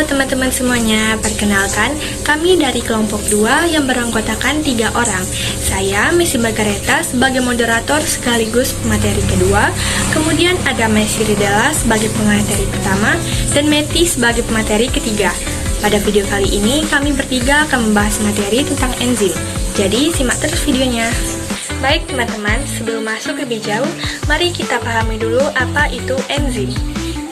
Teman-teman semuanya, perkenalkan, kami dari kelompok 2 yang beranggotakan 3 orang. Saya, Messi Margareta, sebagai moderator sekaligus pemateri kedua, kemudian ada Messi Ridela sebagai pemateri pertama, dan Meti sebagai pemateri ketiga. Pada video kali ini, kami bertiga akan membahas materi tentang enzim. Jadi, simak terus videonya. Baik teman-teman, sebelum masuk lebih jauh, mari kita pahami dulu apa itu enzim.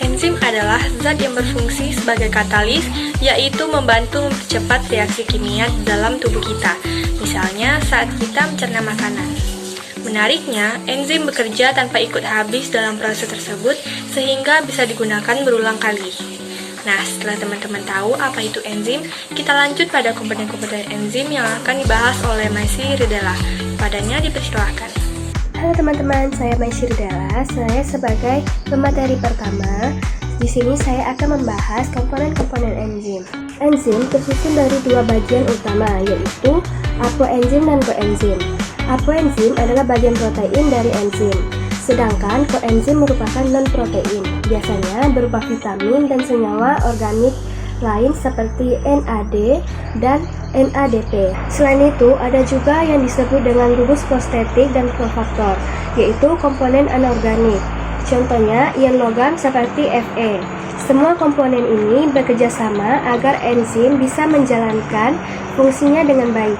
Enzim adalah zat yang berfungsi sebagai katalis, yaitu membantu mempercepat reaksi kimia dalam tubuh kita, misalnya saat kita mencerna makanan. Menariknya, enzim bekerja tanpa ikut habis dalam proses tersebut, sehingga bisa digunakan berulang kali. Nah, setelah teman-teman tahu apa itu enzim, kita lanjut pada komponen-komponen enzim yang akan dibahas oleh Messi Ridela. Padanya dipersilahkan. Halo teman-teman, saya Messi Ridela. Saya sebagai pemateri pertama. Di sini saya akan membahas komponen-komponen enzim. Enzim tersusun dari 2 bagian utama, yaitu apoenzim dan koenzim. Apoenzim adalah bagian protein dari enzim, sedangkan koenzim merupakan non-protein, biasanya berupa vitamin dan senyawa organik lain seperti NAD dan NADP. Selain itu, ada juga yang disebut dengan gugus prostetik dan kofaktor, yaitu komponen anorganik. Contohnya, ion logam seperti Fe. Semua komponen ini bekerja sama agar enzim bisa menjalankan fungsinya dengan baik.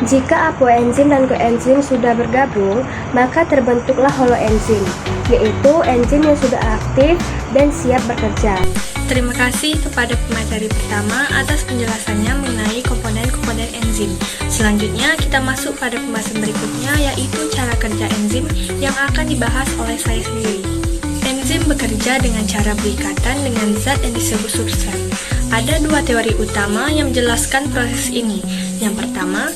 Jika apoenzim dan koenzim sudah bergabung, maka terbentuklah holoenzim, yaitu enzim yang sudah aktif dan siap bekerja. Terima kasih kepada pemateri pertama atas penjelasannya mengenai komponen-komponen enzim. Selanjutnya kita masuk pada pembahasan berikutnya, yaitu cara kerja enzim yang akan dibahas oleh saya sendiri. Enzim bekerja dengan cara berikatan dengan zat yang disebut substrat. Ada 2 teori utama yang menjelaskan proses ini. Yang pertama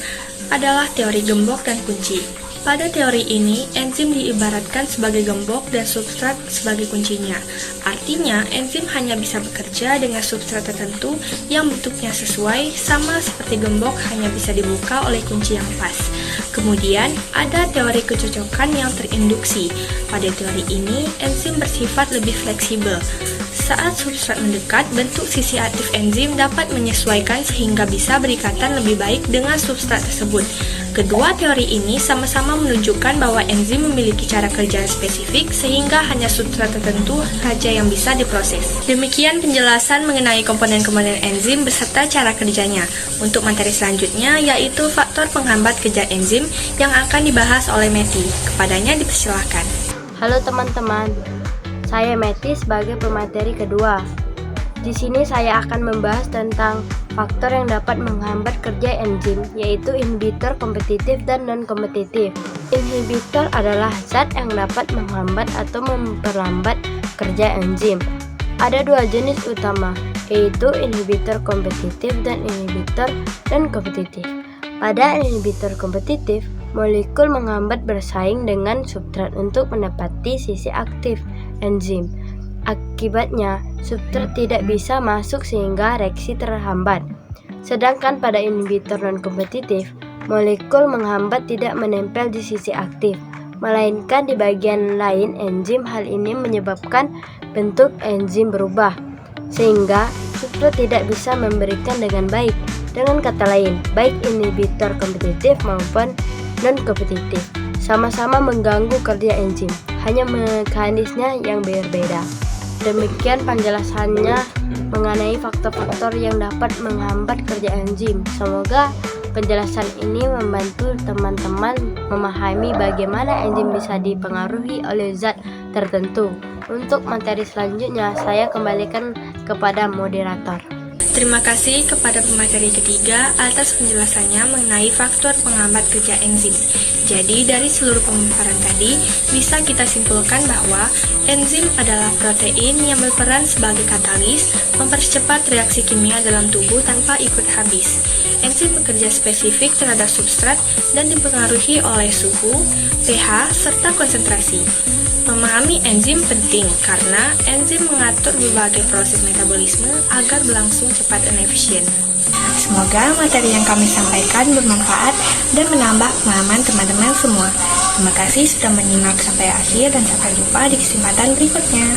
adalah teori gembok dan kunci. Pada teori ini, enzim diibaratkan sebagai gembok dan substrat sebagai kuncinya. Artinya, enzim hanya bisa bekerja dengan substrat tertentu yang bentuknya sesuai, sama seperti gembok hanya bisa dibuka oleh kunci yang pas. Kemudian, ada teori kecocokan yang terinduksi. Pada teori ini, enzim bersifat lebih fleksibel. Saat substrat mendekat, bentuk sisi aktif enzim dapat menyesuaikan sehingga bisa berikatan lebih baik dengan substrat tersebut. Kedua teori ini sama-sama menunjukkan bahwa enzim memiliki cara kerja spesifik sehingga hanya substrat tertentu saja yang bisa diproses. Demikian penjelasan mengenai komponen-komponen enzim beserta cara kerjanya. Untuk materi selanjutnya yaitu faktor penghambat kerja enzim yang akan dibahas oleh Meti. Kepadanya dipersilahkan. Halo teman-teman, saya Meti sebagai pemateri kedua. Di sini saya akan membahas tentang faktor yang dapat menghambat kerja enzim, yaitu inhibitor kompetitif dan non-kompetitif. Inhibitor adalah zat yang dapat menghambat atau memperlambat kerja enzim. Ada 2 jenis utama, yaitu inhibitor kompetitif dan inhibitor non-kompetitif. Pada inhibitor kompetitif, molekul menghambat bersaing dengan substrat untuk mendapati sisi aktif enzim. Akibatnya, substrat tidak bisa masuk sehingga reaksi terhambat. Sedangkan pada inhibitor non-kompetitif, molekul menghambat tidak menempel di sisi aktif, melainkan di bagian lain enzim. Hal ini menyebabkan bentuk enzim berubah, sehingga substrat tidak bisa memberikan dengan baik. Dengan kata lain, baik inhibitor kompetitif maupun non-kompetitif sama-sama mengganggu kerja enzim, hanya mekanismenya yang berbeda. Demikian penjelasannya mengenai faktor-faktor yang dapat menghambat kerja enzim. Semoga penjelasan ini membantu teman-teman memahami bagaimana enzim bisa dipengaruhi oleh zat tertentu. Untuk materi selanjutnya, saya kembalikan kepada moderator. Terima kasih kepada pemateri ketiga atas penjelasannya mengenai faktor penghambat kerja enzim. Jadi, dari seluruh pemaparan tadi, bisa kita simpulkan bahwa enzim adalah protein yang berperan sebagai katalis, mempercepat reaksi kimia dalam tubuh tanpa ikut habis. Enzim bekerja spesifik terhadap substrat dan dipengaruhi oleh suhu, pH, serta konsentrasi. Memahami enzim penting karena enzim mengatur berbagai proses metabolisme agar berlangsung cepat dan efisien. Semoga materi yang kami sampaikan bermanfaat dan menambah pemahaman teman-teman semua. Terima kasih sudah menyimak sampai akhir dan sampai jumpa di kesempatan berikutnya.